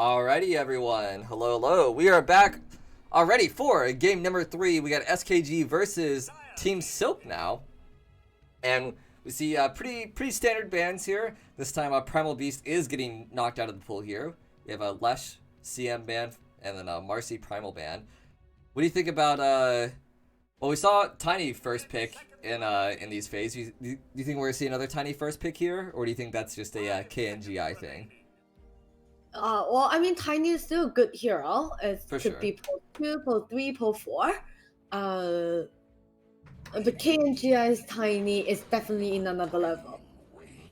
Alrighty, everyone. Hello, hello. We are back already for game number 3. We got SKG versus Team Silk now, and we see pretty standard bans here. This time, Primal Beast is getting knocked out of the pool here. We have a Lesh CM ban and then a Marcy Primal ban. What do you think about Well, we saw Tiny first pick in these phases. Do you think we're gonna see another Tiny first pick here, or do you think that's just a KNGI thing? Well, I mean, Tiny is still a good hero. It For could sure. be pull 2, pull 3, pull 4. The KNGI's Tiny is definitely in another level.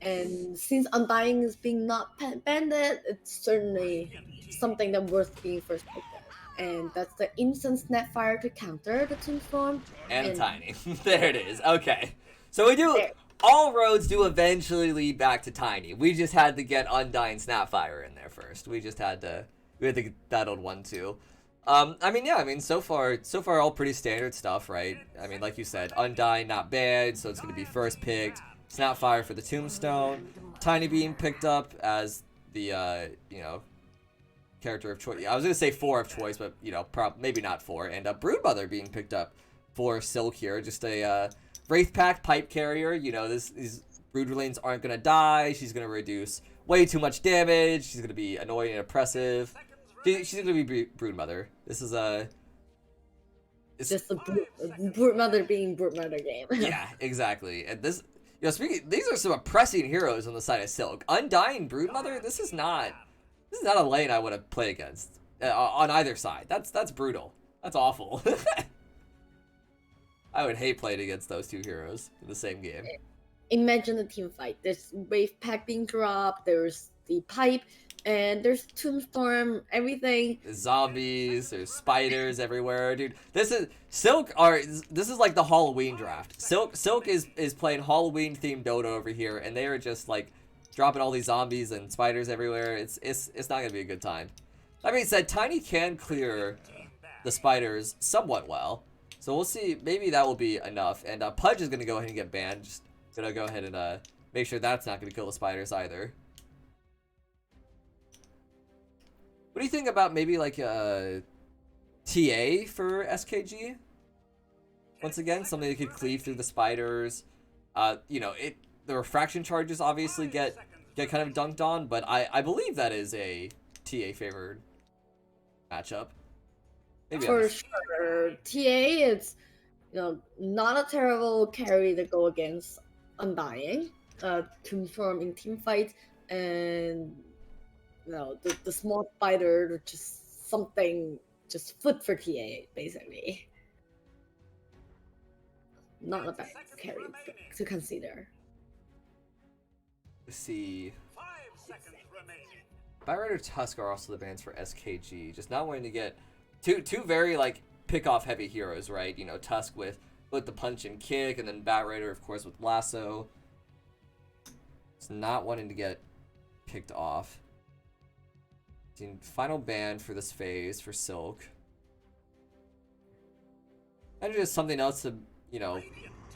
And since Undying is being not banded, it's certainly something that worth being first picked at. And that's the instant Snapfire to counter the Tombstone. And Tiny. There it is. Okay. So there. all roads do eventually lead back to Tiny. We just had to get Undying Snapfire in there first. We had to get that old one too. I mean, so far all pretty standard stuff, right? I mean, like you said, Undying not bad, so it's gonna be first picked. Snapfire for the Tombstone. Tiny being picked up as the character of choice. I was gonna say 4 of choice, but maybe not 4. And Broodmother being picked up for Silk here, just a Wraith Pack pipe carrier. These Broodlings aren't gonna die. She's gonna reduce way too much damage. She's gonna be annoying and oppressive. She's gonna be Broodmother. This is It's just a Broodmother being Broodmother game. Yeah, exactly. And this, these are some oppressing heroes on the side of Silk. Undying Broodmother. This is not a lane I would have played against on either side. That's brutal. That's awful. I would hate playing against those two heroes in the same game. Imagine a team fight. There's Wave Pack being dropped, there's the pipe, and there's Tombstorm, everything. There's zombies, there's spiders everywhere, dude. This is like the Halloween draft. Silk is playing Halloween themed Dota over here, and they are just like dropping all these zombies and spiders everywhere. It's not gonna be a good time. That being said, Tiny can clear the spiders somewhat well. So we'll see. Maybe that will be enough. And Pudge is going to go ahead and get banned. Just going to go ahead and make sure that's not going to kill the spiders either. What do you think about maybe like a TA for SKG? Once again, something that could cleave through the spiders. The refraction charges obviously get kind of dunked on, but I believe that is a TA favored matchup. Maybe for sure. TA, it's not a terrible carry to go against Undying, Tombstorm in team fights, and the small spider, just something, just foot for TA basically. Not a bad carry to consider. Let's see. Byrider Tusk are also the bans for SKG. Just not wanting to get two very like pick off heavy heroes, right? Tusk with the punch and kick, and then Batrider of course with lasso. It's not wanting to get picked off. Final ban for this phase for Silk. And just something else to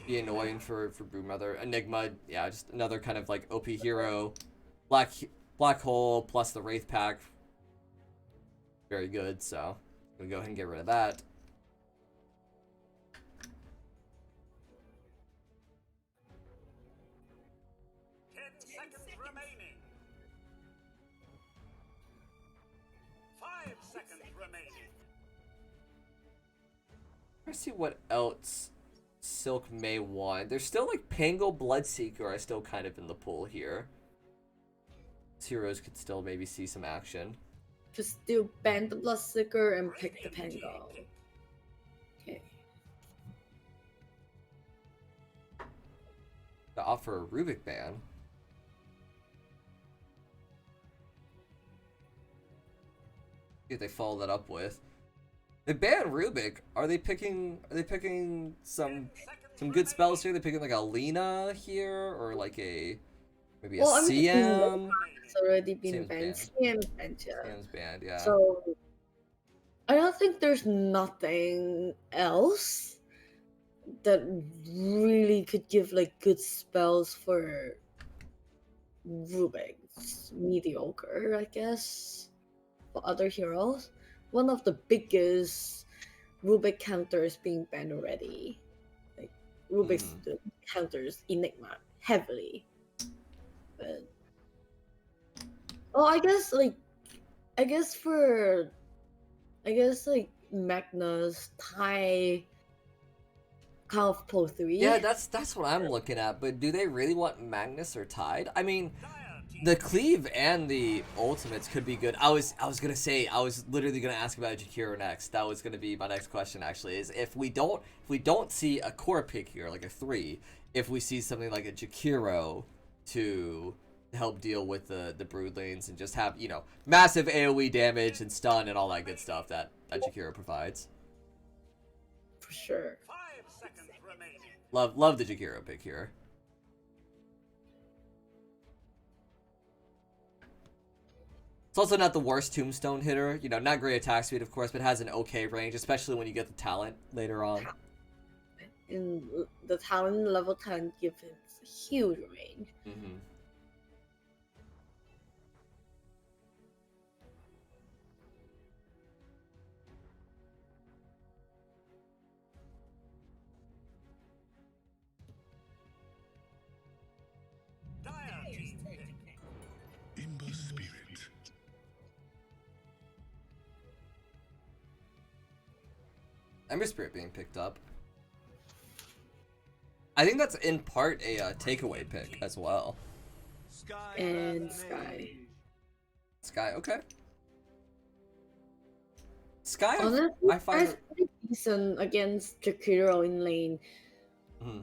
be annoying for Broodmother. Enigma, yeah, just another kind of like OP hero. Black Hole plus the Wraith Pack. Very good, so I'm gonna go ahead and get rid of that. Let's see what else Silk may want. There's still like Pango Bloodseeker are still kind of in the pool here. These heroes could still maybe see some action. Just do ban the Bloodseeker and pick the Pango. Okay. To offer a Rubik ban. See if they follow that up with. They ban Rubik. Are they picking some good spells here? They're picking like a Lena here, or like maybe a CM. It's already been banned. CM's banned, yeah. CM's banned, yeah. So I don't think there's nothing else that really could give like good spells for Rubik. It's mediocre, I guess. for other heroes, one of the biggest Rubik counters being banned already. Like Rubik's counters Enigma heavily. But I guess like Magnus Tai kind of pull 3. Yeah, that's what I'm looking at. But do they really want Magnus or Tide? I mean, the cleave and the ultimates could be good. I was literally gonna ask about Jakiro next. That was gonna be my next question actually. Is if we don't see a core pick here like a 3, if we see something like a Jakiro to help deal with the brood lanes and just have, you know, massive AoE damage and stun and all that good stuff that Jakiro provides. For sure. 5 seconds remaining. Love the Jakiro pick here. It's also not the worst tombstone hitter, you know, not great attack speed of course, but has an okay range, especially when you get the talent later on. And the talent level 10 gives it a huge range. Mm-hmm. Imba Spirit. Ember Spirit being picked up. I think that's in part a takeaway pick as well. And Sky. Sky, okay. Sky, Honestly, I find Sky's pretty decent against Jakiro in lane. Mm-hmm.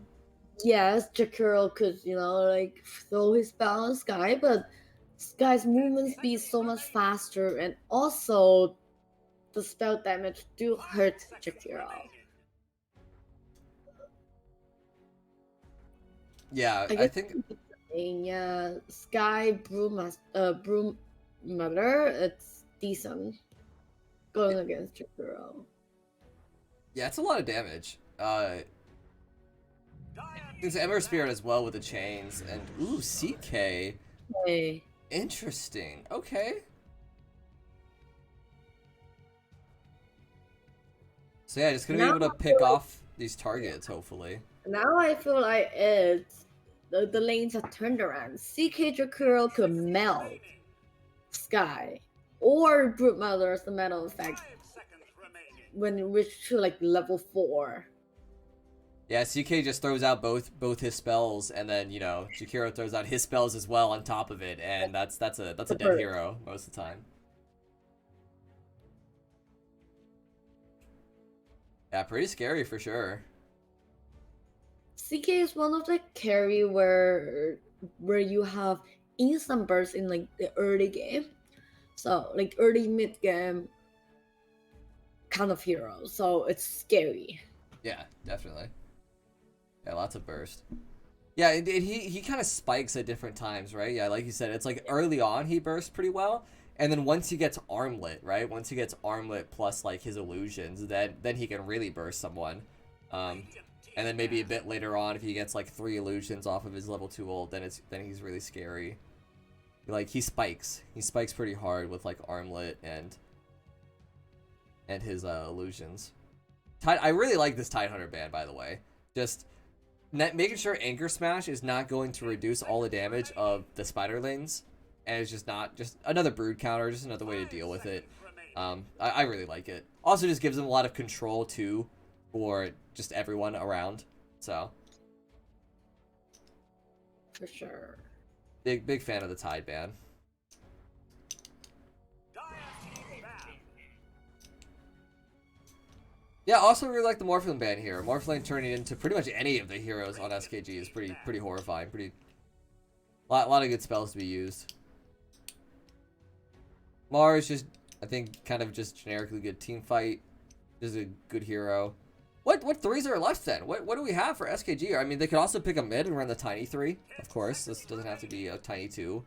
Yes, Jakiro could, you know, like throw his spell on Sky, but Sky's movement speed is so much faster, and also the spell damage do hurt Jakiro. Yeah, I think Yeah, Sky Broom Mother, it's decent going against Jakiro. yeah, it's a lot of damage. It's Ember Spirit as well with the chains and ooh, CK. Hey. Interesting. Okay. So yeah, just gonna be able to pick off these targets, hopefully. Now I feel like the lanes are turned around. CK Jakiro could melt Sky or Brute Mother as the metal effect when you reach to like level 4. Yeah, CK just throws out both his spells, and then, you know, Jakiro throws out his spells as well on top of it, and that's a dead hero most of the time. Yeah, pretty scary for sure. CK is one of the carry where you have instant burst in like the early game, so like early mid game kind of hero. So it's scary. Yeah, definitely. Yeah, lots of burst. Yeah, he kind of spikes at different times, right? Yeah, like you said, it's like early on he bursts pretty well, and then once he gets armlet, right? Once he gets armlet plus like his illusions, then he can really burst someone. And then maybe a bit later on, if he gets like 3 illusions off of his level 2 ult, then he's really scary. Like he spikes pretty hard with like armlet and his illusions. I really like this Tidehunter ban, by the way. Just making sure Anchor Smash is not going to reduce all the damage of the spider lanes, and it's just not just another brood counter, just another way to deal with it. I really like it. Also, just gives him a lot of control too, for just everyone around. So, For sure. big fan of the Tide ban. Yeah, also really like the Morphling ban here. Morphling turning into pretty much any of the heroes on SKG is pretty horrifying. Lot of good spells to be used. Mars just, I think, kind of just generically good team fight. Just a good hero. What 3s are left then? What do we have for SKG? I mean, they could also pick a mid and run the tiny 3. Of course, this doesn't have to be a tiny 2.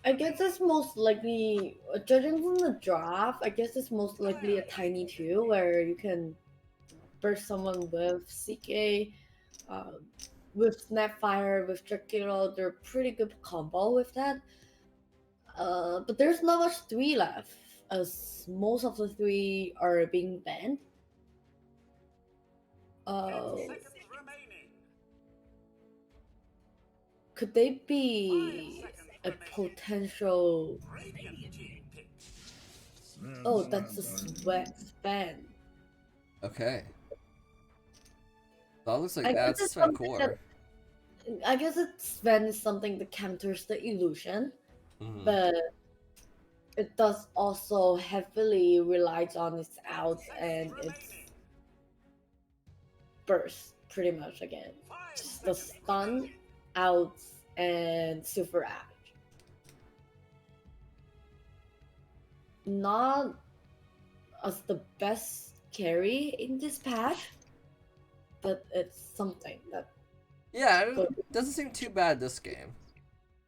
I guess it's most likely, judging from the draft, I guess it's most likely a tiny 2 where you can burst someone with CK, with Snapfire, with Jakiro. They're pretty good combo with that. But there's not much 3 left, as most of the 3 are being banned. 10 Uh, seconds remaining. could they 5 be seconds a remaining. potential? Radiant team picks. Oh, that's a Sven. Okay. That looks I like guess that's it's Sven something that Core. I guess it's Sven is something that counters the illusion, Mhm. but it does also heavily relies on its 10 outs seconds and its remaining. burst pretty much again. 5 Just the seconds stun, remaining. outs, and super average. Not as the best carry in this patch, but it's something that Yeah, goes. it doesn't seem too bad this game.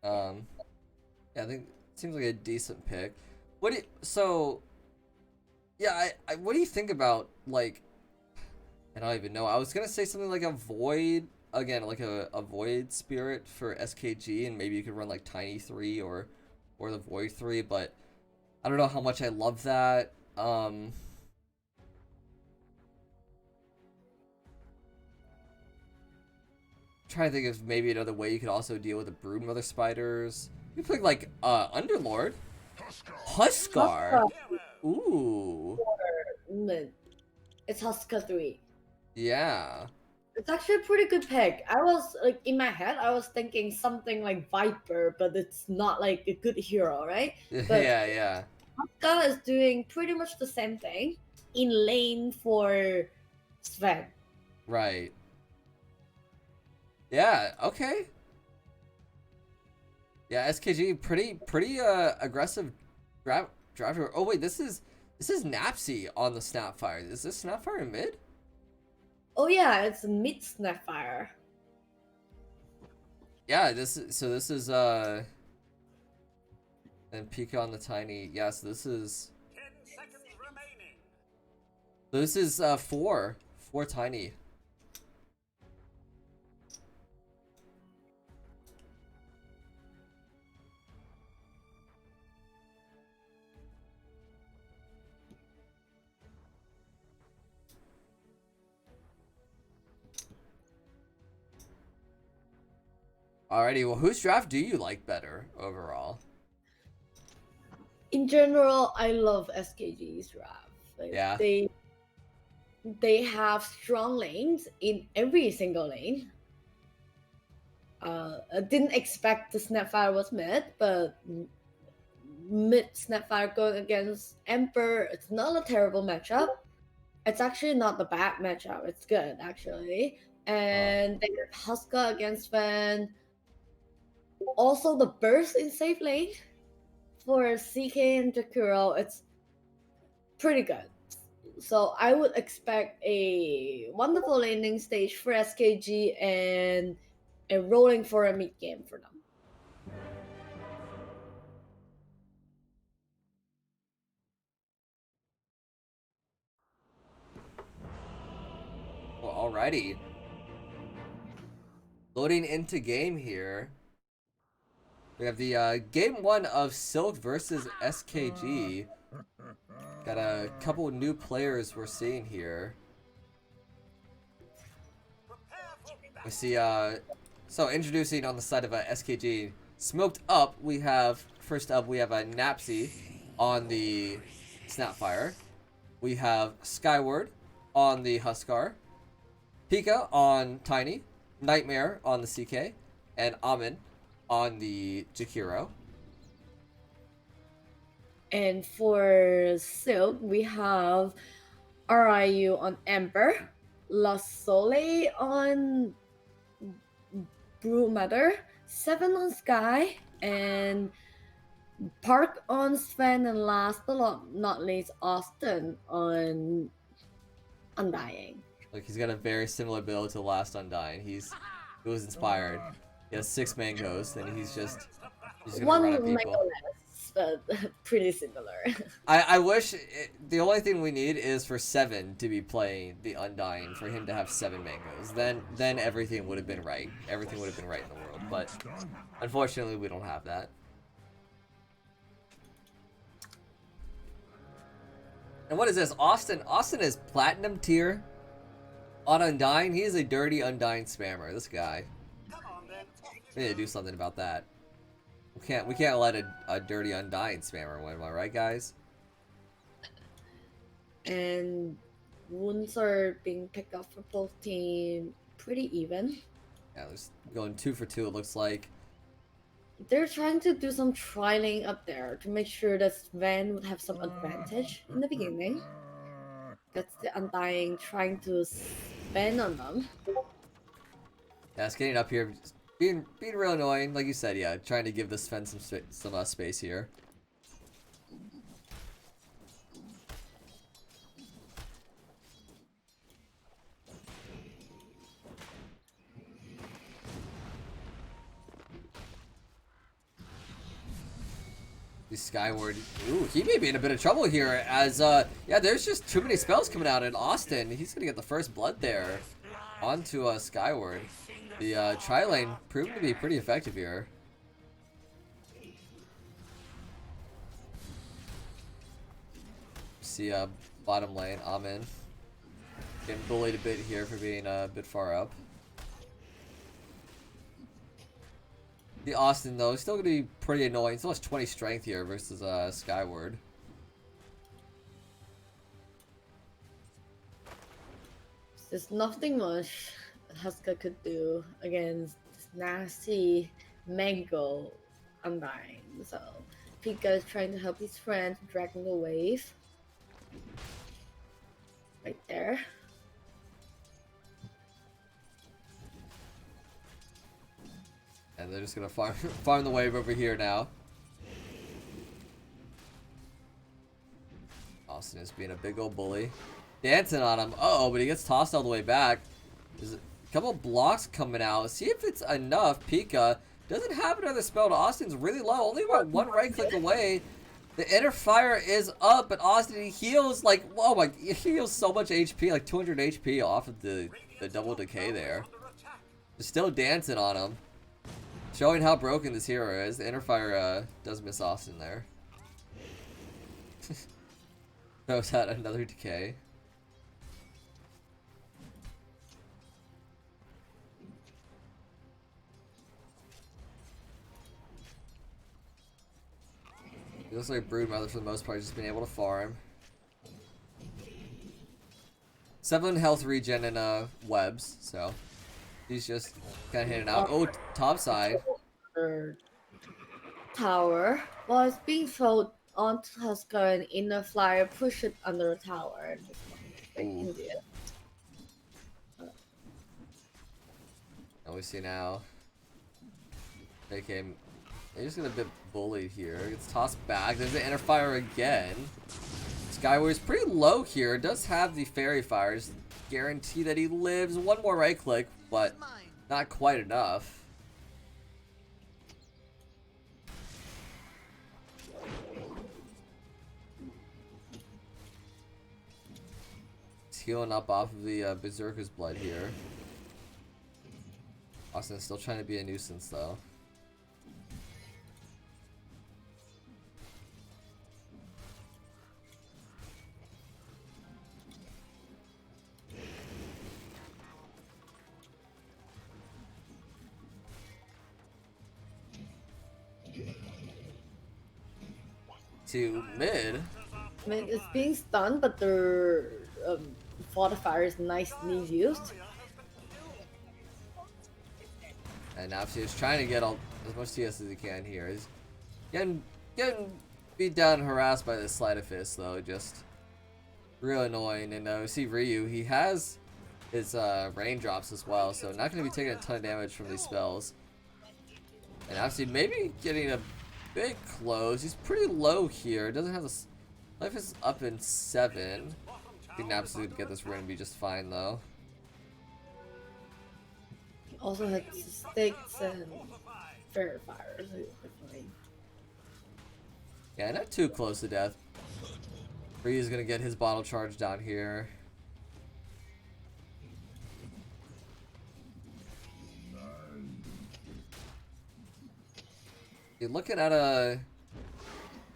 Yeah, I think it seems like a decent pick. What do you, so? Yeah, what do you think about like? I don't even know. I was gonna say something like a void again, like a void spirit for SKG, and maybe you could run like Tiny 3 or the Void 3, but I don't know how much I love that. Trying to think of maybe another way you could also deal with the Broodmother spiders. You pick like Underlord, Huskar. Hero. Ooh, Mid. It's Huska 3. yeah, It's actually a pretty good pick. I was like in my head, I was thinking something like Viper, but it's not like a good hero, right? But yeah, yeah. Huska is doing pretty much the same thing in lane for Sven. Right. Yeah. Okay. Yeah, SKG pretty aggressive driver. Oh wait, this is Napsy on the Snapfire. Is this Snapfire in mid? Oh yeah, it's mid Snapfire. Yeah, this is and Pika on the Tiny. Yeah, so this is 10 seconds remaining. four Tiny. Alrighty, well, whose draft do you like better overall? In general, I love SKG's draft. Like, Yeah. they have strong lanes in every single lane. I didn't expect the Snapfire was mid, but mid Snapfire going against Emperor, it's not a terrible matchup. It's actually not a bad matchup. It's good actually. And they have Huska against Van. Also the burst in safe lane for CK and Jakuro, it's pretty good. So I would expect a wonderful landing stage for SKG and a rolling for a mid game for them. Well, alrighty. Loading into game here. We have the game one of Silk versus SKG. Got a couple new players we're seeing here. Prepare for battle. We see so introducing on the side of SKG, smoked up. We have first up we have a Napsy on the Snapfire. We have Skyward on the Huskar, Pika on Tiny, Nightmare on the CK, and Amin on the Jakiro. And for Silk, we have RIU on Ember, La Soleil on Brewmother, Seven on Sky, and Park on Sven, and last but not least, Austin on Undying. Like he's got a very similar build to Last Undying. He was inspired. He has 6 mangoes, and he's just gonna One run at mango people. less, but pretty similar. I wish the only thing we need is for 7 to be playing the Undying for him to have 7 mangoes. Then everything would have been right. Everything would have been right in the world. But unfortunately, we don't have that. And what is this? Austin. Austin is platinum tier on Undying. He is a dirty Undying spammer. This guy. Come on then. We need to do something about that. We can't let a dirty Undying spammer win. Am I right, guys? And wounds are being picked up for both teams pretty even. Yeah, they're going 2 for 2. It looks like. They're trying to do some trialing up there to make sure that Sven would have some advantage in the beginning. That's the Undying trying to spend on them. Yeah, it's getting up here, just being real annoying, like you said. Yeah, trying to give this Sven some space here. The Skyward, ooh, he may be in a bit of trouble here as, yeah, there's just too many spells coming out in Austin. He's gonna get the first blood there onto Skyward. The tri-lane proved to be pretty effective here. See, bottom lane, Amin getting bullied a bit here for being a bit far up. The Austin, though, is still going to be pretty annoying. Still has 20 strength here versus Skyward. There's nothing much Huska could do against this nasty Mango Undying. So Pika is trying to help his friend dragging the wave. Right there. And they're just gonna farm the wave over here now. Austin is being a big old bully. Dancing on him. Uh-oh, but he gets tossed all the way back. There's a couple blocks coming out. See if it's enough. Pika doesn't have another spell. Austin's really low. Only about 1 right click away. The inner fire is up, but Austin, he heals like, oh my, he heals so much HP, like 200 HP off of the double decay there. They're still dancing on him. Showing how broken this hero is. The inner fire does miss Austin there. Throws out another decay. It looks like Broodmother for the most part has just been able to farm. 7 health regen and webs, so he's just kind of hitting out. Oh, top side. Tower. Well, it's being thrown onto Huska and inner flyer push it under the tower. And just And we see now. They just get a bit bullied here. Gets tossed back. There's the inner fire again. Skyward is pretty low here. Does have the fairy fires. Guarantee that he lives. 1 more right click, but not quite enough. He's healing up off of the Berserker's blood here. Austin's still trying to be a nuisance though. To mid. I mean, it's being stunned, but their fortifier is nicely used. And now he's trying to get as much CS as he can here. He's getting beat down and harassed by this Sleight of Fist though, just real annoying. And we see Ryu, he has his raindrops as well, so not going to be taking a ton of damage from these spells. And obviously maybe getting a big close. He's pretty low here. Doesn't have this. Life is up in 7. He can absolutely get this ring and be just fine though. Also had sticks and fairy fires. Definitely. Yeah, not too close to death. Ryu's gonna get his bottle charge down here. You're looking at a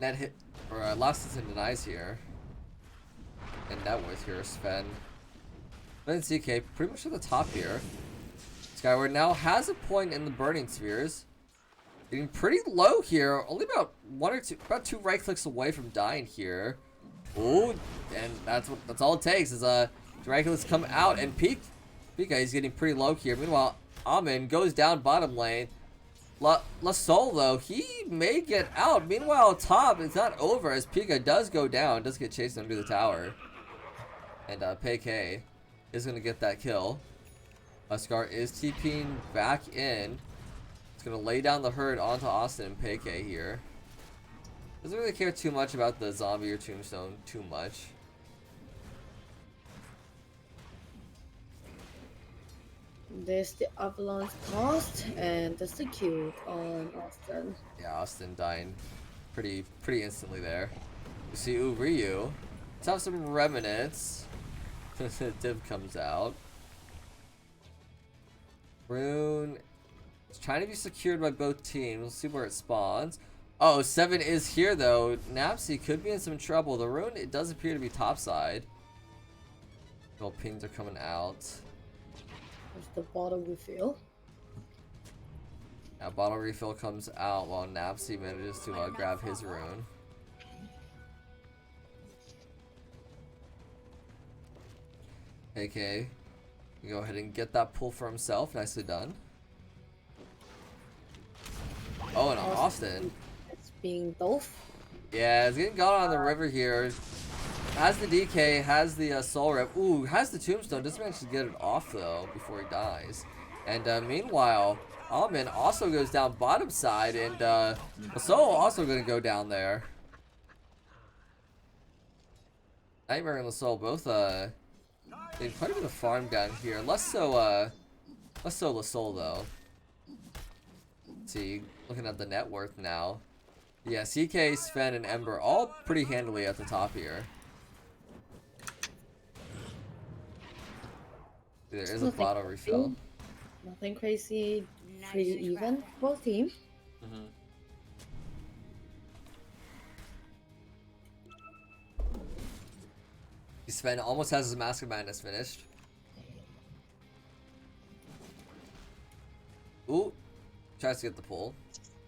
net hit or losses and denies here. and net worth here, Sven. Then CK pretty much at the top here. Skyward now has a point in the burning spheres. Getting pretty low here. Only about about two right clicks away from dying here. Ooh, and that's all it takes is right clicks come out and Pika is getting pretty low here. Meanwhile, Amin goes down bottom lane. Lasol though, he may get out. Meanwhile, top it's not over as Pika does go down, does get chased under the tower. And PK is gonna get that kill. Scar is TPing back in. It's gonna lay down the herd onto Austin and PK here. Doesn't really care too much about the zombie or tombstone too much. There's the avalanche tossed and the secure on Austin. Yeah, Austin dying pretty instantly there. You see, ooh, Ryu. Let's have some remnants. Div comes out. Rune is trying to be secured by both teams. We'll see where it spawns. Oh, 7 is here though. Napsy could be in some trouble. The Rune, it does appear to be topside. Little pings are coming out. There's the bottle refill. Now bottle refill comes out while Napsy manages to grab his Rune. AK, go ahead and get that pull for himself. Nicely done. Oh, and Austin. It's being Dolph. Yeah, it's getting gone on the river here. Has the DK, has the soul rep. Ooh, has the tombstone. Doesn't manage to get it off though before he dies. And meanwhile, Almin also goes down bottom side, and the soul also gonna go down there. Nightmare and the soul both did quite a bit of farm down here. Less so the soul though. Let's see, looking at the net worth now. Yeah, CK, Sven, and Ember all pretty handily at the top here. There is a bottle refill. Nothing crazy. Pretty even. Both team. Sven almost has his Mask of Madness finished. Ooh, tries to get the pull.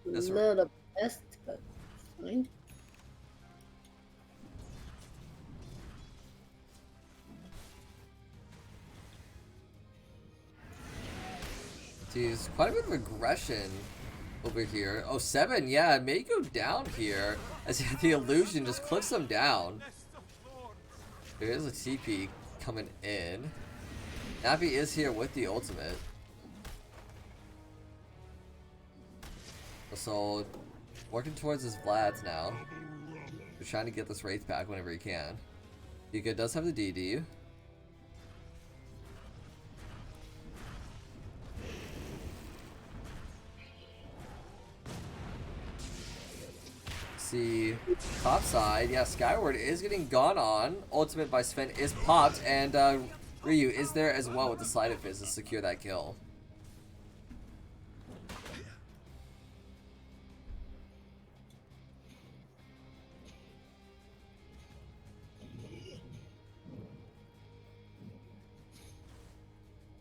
That's right. Little best, but fine. Geez, quite a bit of aggression over here. Oh, 7, yeah, may go down here as the illusion just clicks him down. There is a TP coming in. Nappy is here with the ultimate. So, working towards his Vlads now. He's trying to get this Wraith back whenever he can. Yuka does have the DD. See, top side, yeah, Skyward is getting gone on. Ultimate by Sven is popped, and Ryu is there as well with the Slide of Fizz to secure that kill.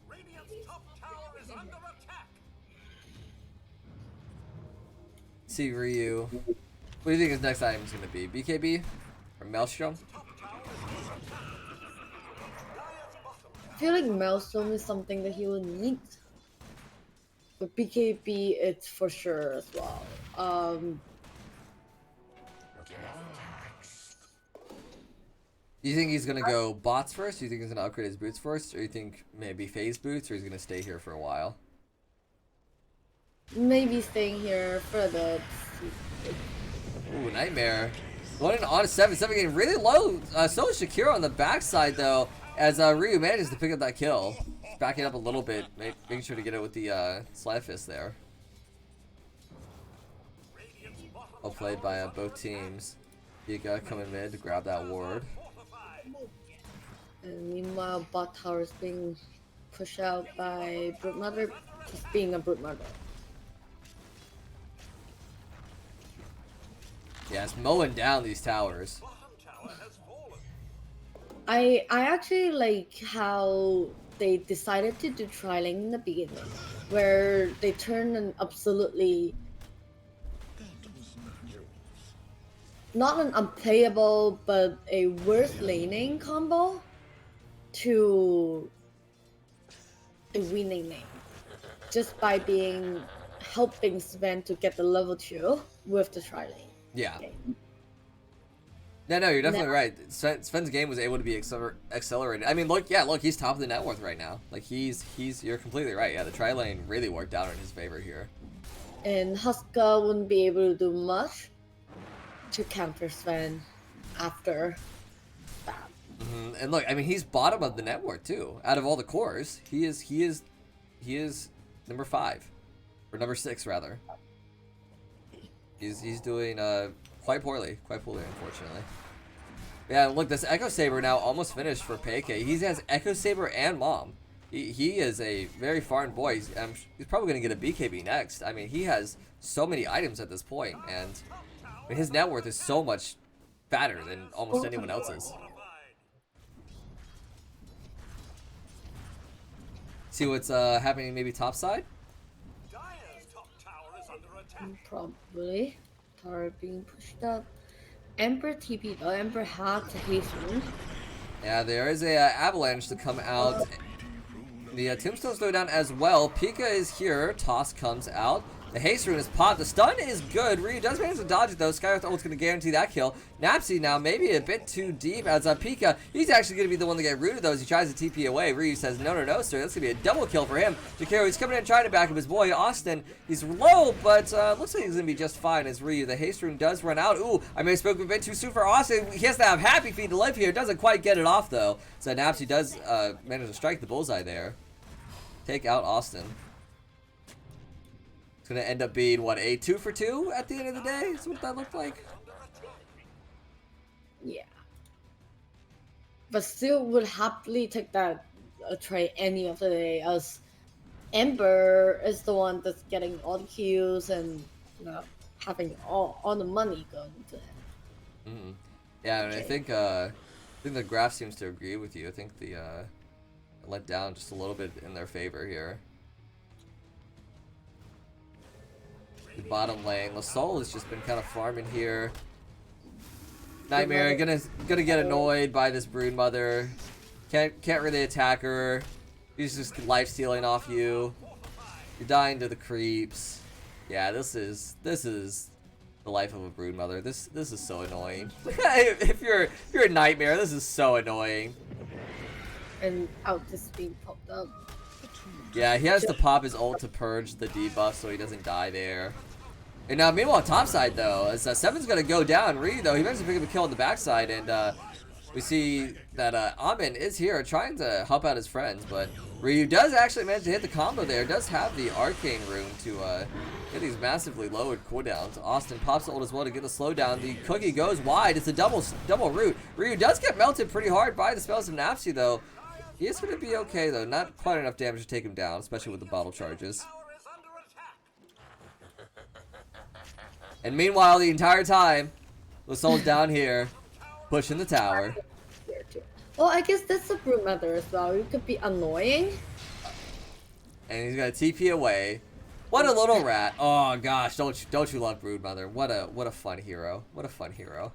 Radiant's top tower is under attack. See, Ryu. What do you think his next item is going to be? BKB? Or Maelstrom? I feel like Maelstrom is something that he will need. But BKB, it's for sure as well. Do you think he's going to go bots first? Do you think he's going to upgrade his boots first? Or do you think maybe phase boots? Or he's going to stay here for a while? Maybe staying here for a bit. Ooh, Nightmare. Going on to 7. 7 getting really low. So is Shakira on the backside, though, as Ryu manages to pick up that kill. Backing up a little bit, making sure to get it with the Slide Fist there. Well played by both teams. Giga coming mid to grab that ward. And meanwhile, bot tower is being pushed out by Brute Mother, just being a Brute Mother. Yeah, it's mowing down these towers. I actually like how they decided to do trialing in the beginning, where they turned an absolutely not an unplayable but a worth laning combo to a winning lane, just by being helping Sven to get the level 2 with the trialing. Yeah. Okay. No, you're definitely Now- right. Sven's game was able to be accelerated. I mean, look, he's top of the net worth right now. Like you're completely right. Yeah, the tri lane really worked out in his favor here. And Huska wouldn't be able to do much to counter Sven after that. And look, I mean, he's bottom of the net worth too. Out of all the cores, he is number 5 or number 6 rather. He's doing quite poorly, unfortunately. Yeah, look, this Echo Saber now almost finished for Peike. He has Echo Saber and Mom. He is a very foreign boy. He's probably going to get a BKB next. I mean, he has so many items at this point, and I mean, his net worth is so much fatter than almost anyone else's. See what's happening maybe top side? Dire's top tower is under attack. Probably. Tower being pushed up. Emperor TP though. Emperor had to hasten. Yeah, there is a avalanche to come out. The tombstones go down as well. Pika is here. Toss comes out. The haste rune is popped. The stun is good. Ryu does manage to dodge it though. Skywrath ult's going to guarantee that kill. Napsy now maybe a bit too deep as Pika. He's actually going to be the one to get rooted though as he tries to TP away. Ryu says no, sir. That's going to be a double kill for him. Jakiro, he's coming in trying to back up his boy Austin. He's low, but looks like he's going to be just fine as Ryu. The haste rune does run out. Ooh, I may have spoken a bit too soon for Austin. He has to have Happy Feet to live here. Doesn't quite get it off though. So Napsy does manage to strike the bullseye there. Take out Austin. It's going to end up being, what, a 2 for 2 at the end of the day? Is what that looked like? Yeah. But still would happily take that trade any of the day, as Ember is the one that's getting all the kills and having all the money going to him. Yeah, and I think the graph seems to agree with you. I think the let down just a little bit in their favor here. The bottom lane, Lasol has just been kind of farming here. Nightmare gonna get annoyed by this Broodmother. Can't really attack her. He's just life stealing off you. You're dying to the creeps. Yeah, this is the life of a Broodmother. This is so annoying. if you're a Nightmare, this is so annoying. And out is being popped up. Yeah, he has to pop his ult to purge the debuff so he doesn't die there. And now, meanwhile, topside though, as Seven's gonna go down. Ryu though, he managed to pick up a kill on the backside, and we see that Amin is here trying to help out his friends, but Ryu does actually manage to hit the combo there. Does have the arcane rune to get these massively lowered cooldowns. Austin pops the ult as well to get the slowdown. The cookie goes wide. It's a double root. Ryu does get melted pretty hard by the spells of Napsy though. He is going to be okay though. Not quite enough damage to take him down, especially with the bottle charges. And meanwhile, the entire time, Lasol's down here, pushing the tower. Well, I guess that's a Broodmother as well. You could be annoying. And he's gonna TP away. What a little rat! Oh gosh, don't you love Broodmother? What a fun hero! What a fun hero!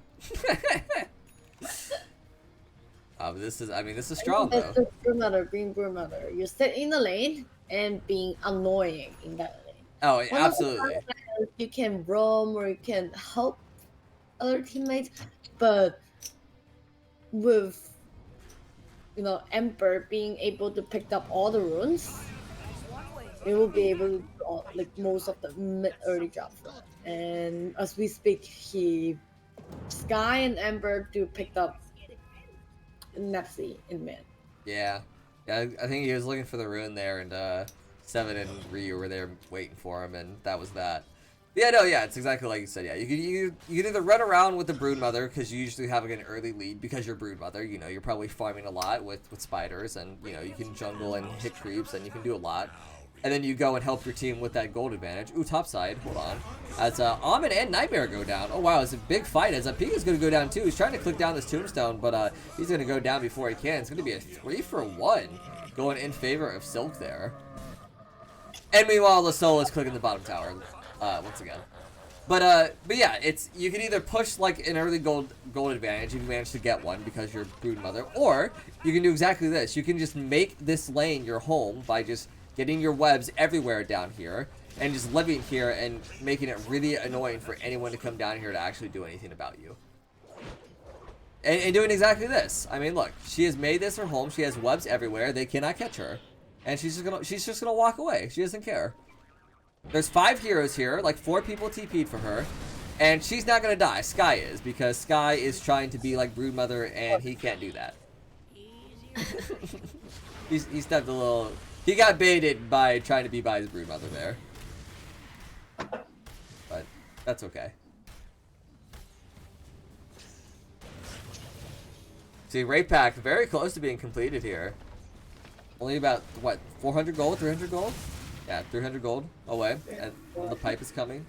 This is strong though. That's the Broodmother being Broodmother. You sit in the lane and being annoying in that lane. Oh, One of the absolutely. times you can roam or you can help other teammates, but with Emperor being able to pick up all the runes, it will be able to do like most of the mid-early jobs. And as we speak, Sky and Ember do pick up Nepsi in mid. Yeah, I think he was looking for the rune there, and Seven and Ryu were there waiting for him, and that was that. Yeah, no, yeah, it's exactly like you said. Yeah, you can either run around with the Broodmother because you usually have like an early lead because you're Broodmother. You're probably farming a lot with spiders, and you can jungle and hit creeps, and you can do a lot. and then you go and help your team with that gold advantage. Ooh, top side, hold on. As Almond and Nightmare go down. Oh wow, it's a big fight as Pika's gonna go down too. He's trying to click down this tombstone, but he's gonna go down before he can. It's gonna be a 3-for-1 going in favor of Silk there. And meanwhile, Lasol is clicking the bottom tower once again. But yeah, it's you can either push like an early gold advantage if you manage to get one because you're Brood Mother, or you can do exactly this. You can just make this lane your home by just getting your webs everywhere down here and just living here and making it really annoying for anyone to come down here to actually do anything about you. And doing exactly this. I mean, look, she has made this her home. She has webs everywhere. They cannot catch her, and she's just gonna walk away. She doesn't care. There's 5 heroes here, like 4 people TP'd for her, and she's not gonna die. Sky is, because Sky is trying to be like Brood Mother, and he can't do that. he stepped a little. He got baited by trying to be by his Brood Mother there, but that's okay. See, raid pack very close to being completed here. Only about what, 400 gold, 300 gold? Yeah, 300 gold away, and the pipe is coming.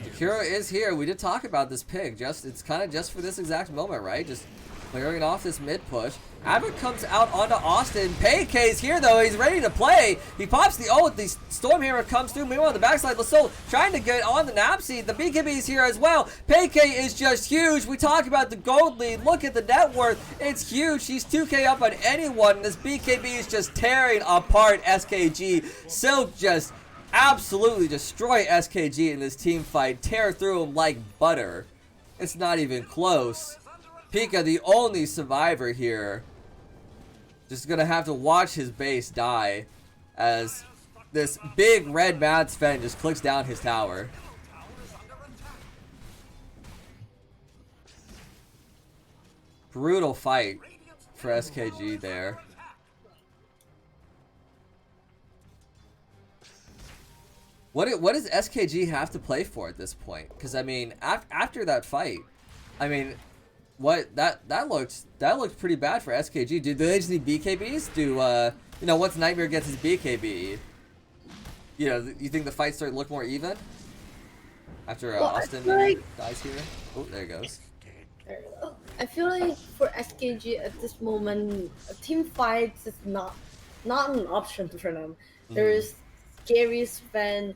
Akira is here. We did talk about this pig. It's kind of just for this exact moment, right? Just clearing off this mid push. Abbott comes out onto Austin. PayK's here though. He's ready to play. He pops the ult. The Stormhammer comes through. Meanwhile, on the backside, Lasol trying to get on the Napsy. The BKB is here as well. PayK is just huge. We talk about the gold lead. Look at the net worth. It's huge. She's 2k up on anyone. This BKB is just tearing apart SKG. Silk just absolutely destroy SKG in this team fight. Tear through him like butter. It's not even close. Pika, the only survivor here, just gonna have to watch his base die as this big red mad Sven just clicks down his tower. Brutal fight for SKG there. What does SKG have to play for at this point? Because I mean, after that fight, I mean, that looked pretty bad for SKG. Do they just need BKBs? You know, once Nightmare gets his BKB, you know, you think the fights start to look more even after Austin dies here? Oh, there he goes. There we go. I feel like for SKG at this moment, team fights is not an option for them. There's scary Sven,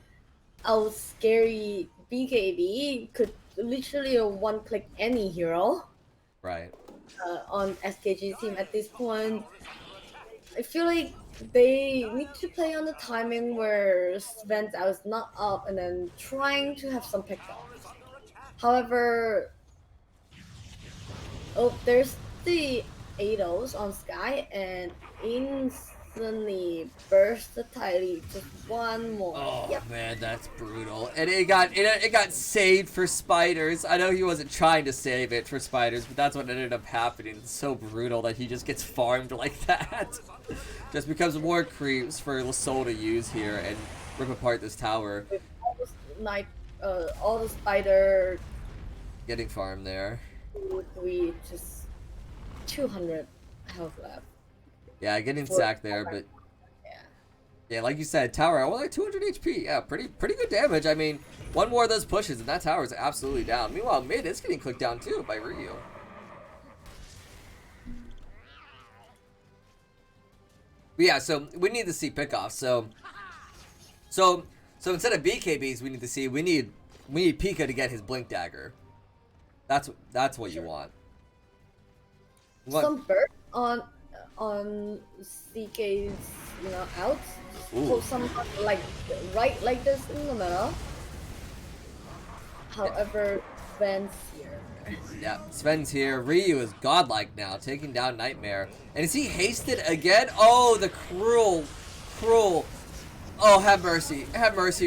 out scary BKB could literally one-click any hero. Right. On SKG team at this point. I feel like they need to play on the timing where Sven's out is not up and then trying to have some pickup. However, there's the Ados on Sky and instantly versatile. Just one more. Oh man, that's brutal. And it got saved for Spiders. I know he wasn't trying to save it for Spiders, but that's what ended up happening. It's so brutal that he just gets farmed like that. Just becomes more creeps for Lasol to use here and rip apart this tower. With all the Spider getting farmed there. 3, just 200 health left. Yeah, getting sacked there, but yeah, like you said, tower only like 200 HP. Yeah, pretty good damage. I mean, one more of those pushes and that tower is absolutely down. Meanwhile, mid is getting clicked down too by Ryu. But yeah, so we need to see pickoffs. So instead of BKBs, we need Pika to get his blink dagger. That's what you want. Some burst on CK's out. So some like right like this in the middle. However, Sven's here. Yeah, Sven's here. Ryu is godlike now, taking down Nightmare. And is he hasted again? Oh, the cruel. Oh, have mercy,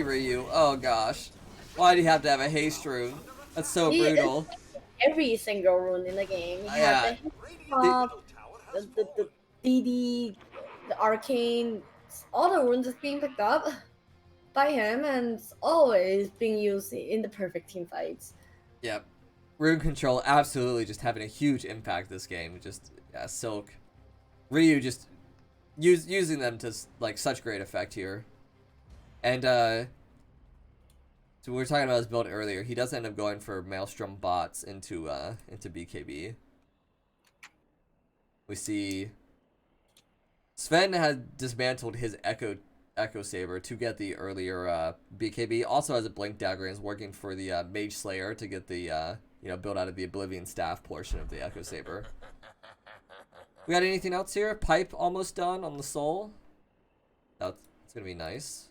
Ryu. Oh gosh, why do you have to have a haste rune? That's so brutal. Every single rune in the game. You have the TD, the arcane, all the runes is being picked up by him and it's always being used in the perfect team fights. Yep. Rune control absolutely just having a huge impact this game. Just Silk. Ryu just using them to like such great effect here. And so we were talking about his build earlier. He does end up going for Maelstrom bots into BKB. We see Sven had dismantled his Echo Saber to get the earlier BKB. Also has a Blink Dagger and is working for the Mage Slayer to get the build out of the Oblivion Staff portion of the Echo Saber. We got anything else here? Pipe almost done on the Soul. That's gonna be nice.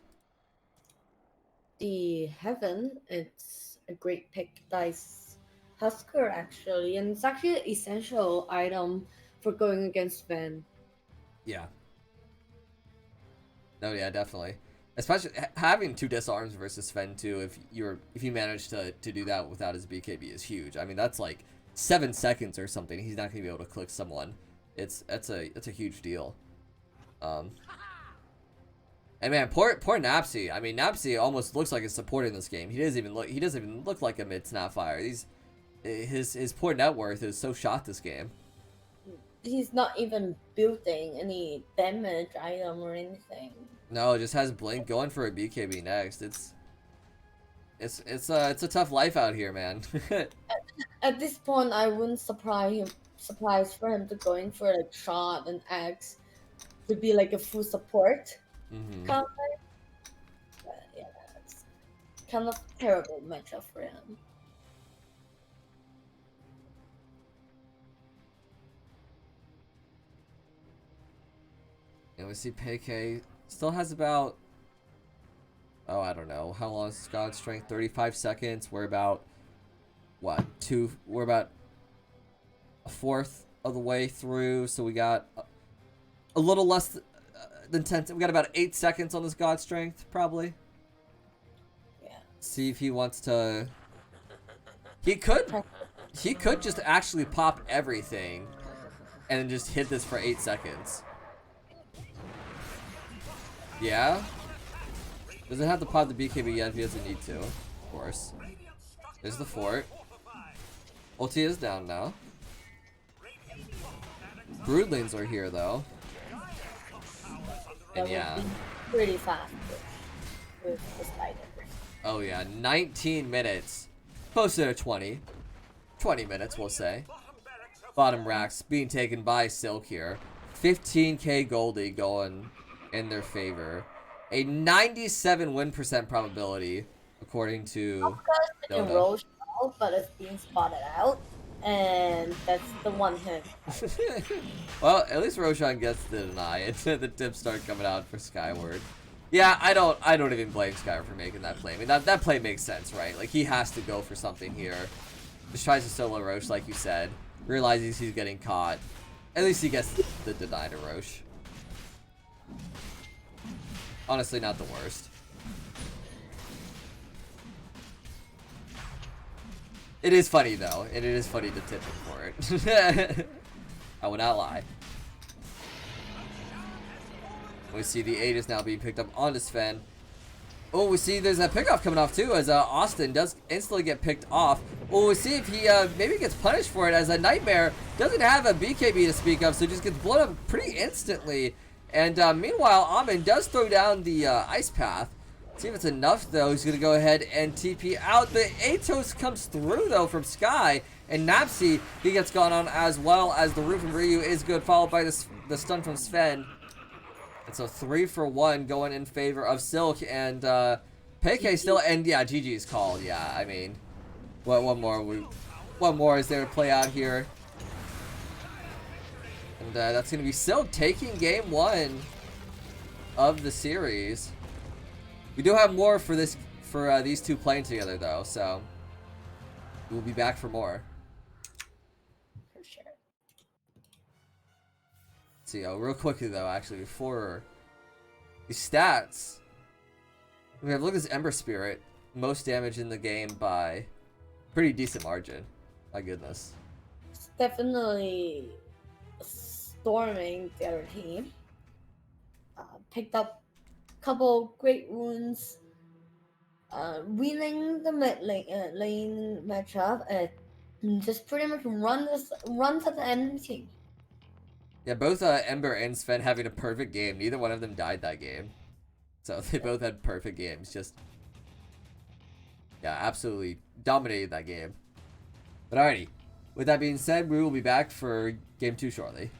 The Heaven, it's a great pick. Dice Husker actually, and it's actually an essential item for going against Sven. Yeah. No, yeah, definitely. Especially having 2 disarms versus Sven too. If you manage to do that without his BKB is huge. I mean, that's like 7 seconds or something. He's not gonna be able to click someone. It's a huge deal. And man, poor Napsy. I mean, Napsy almost looks like a support in this game. He doesn't even look like a mid Snapfire. His poor net worth is so shot this game. He's not even building any damage item or anything. No, just has Blink going for a BKB next. It's a tough life out here, man. At this point, I wouldn't surprise for him to going for like shot and X to be like a full support counter. But yeah, it's kind of terrible matchup for him. And we see PK still has about, oh, I don't know, how long is God Strength? 35 seconds. We're about, what, we're about a fourth of the way through, so we got a little less than 10, we got about 8 seconds on this God Strength, probably. Yeah. See if he wants to, he could just actually pop everything and then just hit this for 8 seconds. Yeah? Doesn't have to pop the BKB yet if he doesn't need to, of course. There's the fort. Ulti is down now. Broodlings are here though. And yeah. Pretty fast with the spider. Oh yeah, 19 minutes. Closer to 20. 20 minutes, we'll say. Bottom racks being taken by Silk here. 15k Goldie going in their favor. A 97 win percent probability, according to Dota. Roche out, but it's being spotted out, and that's the one hit. Well, at least Roshan gets the deny, and the tips start coming out for Skyward. Yeah, I don't even blame Skyward for making that play. I mean, that play makes sense, right? Like, he has to go for something here. Just tries to solo Roche, like you said. Realizes he's getting caught. At least he gets the deny to Roche. Honestly, not the worst. It is funny, though. And it is funny to tip him for it. I will not lie. We see the 8 is now being picked up onto Sven. Oh, we see there's a pickoff coming off, too, as Austin does instantly get picked off. Oh, we see if he maybe gets punished for it, as a Nightmare doesn't have a BKB to speak of, so just gets blown up pretty instantly. And meanwhile, Amin does throw down the Ice Path. See if it's enough, though. He's going to go ahead and TP out. The Atos comes through, though, from Sky. And Napsy, he gets gone on, as well as the Root from Ryu is good, followed by the stun from Sven. And so 3 for 1 going in favor of Silk. And PK still, and yeah, GG's called. Yeah, I mean, one more is there to play out here. And that's going to be Silk taking game 1 of the series. We do have more for these two playing together, though, so we'll be back for more. For sure. See, real quickly, though, actually, before these stats, we have look at this Ember Spirit. Most damage in the game by pretty decent margin. My goodness. It's definitely storming the other team. Picked up a couple great wounds. Winning the mid lane matchup and just pretty much run to the enemy team. Yeah, both Ember and Sven having a perfect game. Neither one of them died that game. So they both had perfect games. Just, yeah, absolutely dominated that game. But alrighty. With that being said, we will be back for game 2 shortly.